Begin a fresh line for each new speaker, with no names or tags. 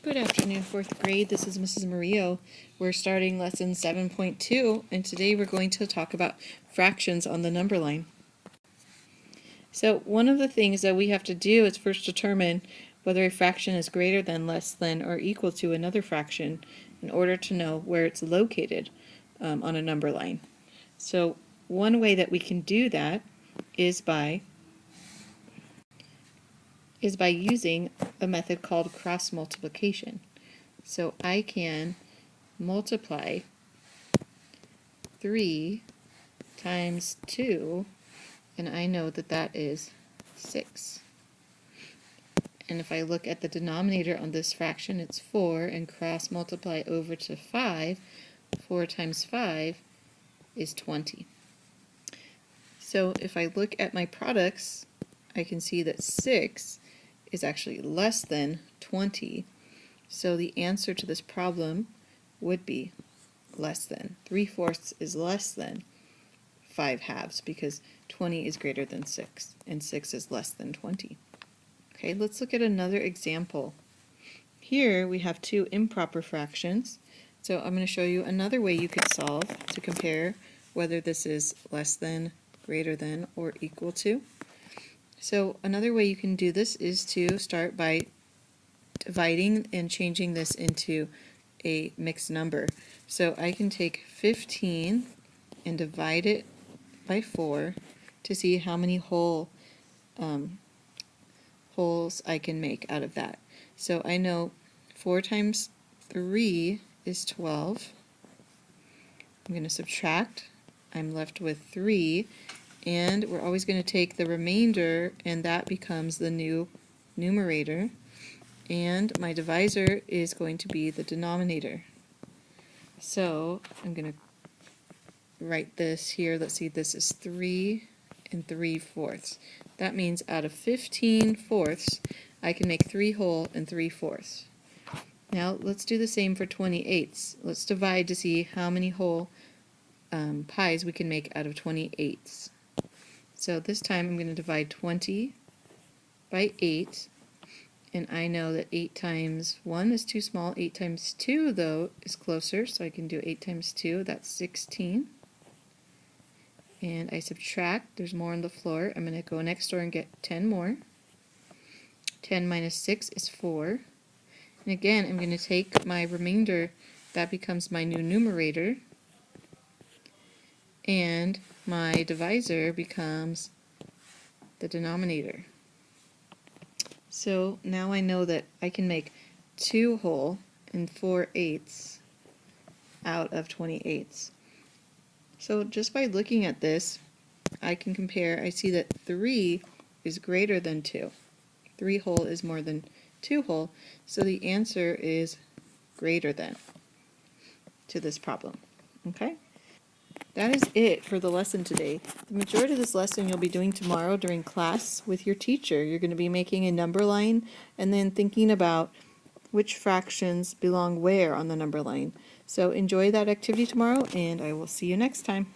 Good afternoon, 4th grade. This is Mrs. Murillo. We're starting lesson 7.2, and today we're going to talk about fractions on the number line. So one of the things that we have to do is first determine whether a fraction is greater than, less than, or equal to another fraction in order to know where it's located on a number line. So one way that we can do that is by using a method called cross multiplication. So I can multiply 3 times 2, and I know that that is 6. And if I look at the denominator on this fraction, it's 4, and cross multiply over to 5, 4 times 5 is 20. So if I look at my products, I can see that 6 is actually less than 20. So the answer to this problem would be less than. 3/4 is less than 5/2 because 20 is greater than 6 and 6 is less than 20. Okay, let's look at another example. Here we have two improper fractions. So I'm going to show you another way you could solve to compare whether this is less than, greater than, or equal to. So another way you can do this is to start by dividing and changing this into a mixed number. So I can take 15 and divide it by 4 to see how many wholes I can make out of that. So I know 4 times 3 is 12. I'm going to subtract. I'm left with 3, and we're always going to take the remainder, and that becomes the new numerator, and my divisor is going to be the denominator. So I'm going to write this here. Let's see, this is 3 and 3/4. That means out of 15/4 I can make 3 whole and 3/4. Now let's do the same for 28ths. Let's divide to see how many whole pies we can make out of 28ths. So this time I'm going to divide 20 by 8, and I know that 8 times 1 is too small. 8 times 2 though is closer, so I can do 8 times 2, that's 16. And I subtract, there's more on the floor. I'm going to go next door and get 10 more. 10 minus 6 is 4. And again, I'm going to take my remainder, that becomes my new numerator, and my divisor becomes the denominator. So now I know that I can make 2 whole and 4/8 out of 28ths. So just by looking at this, I can compare. I see that 3 is greater than 2. 3 whole is more than 2 whole, so the answer is greater than to this problem. Okay? That is it for the lesson today. The majority of this lesson you'll be doing tomorrow during class with your teacher. You're going to be making a number line and then thinking about which fractions belong where on the number line. So enjoy that activity tomorrow, and I will see you next time.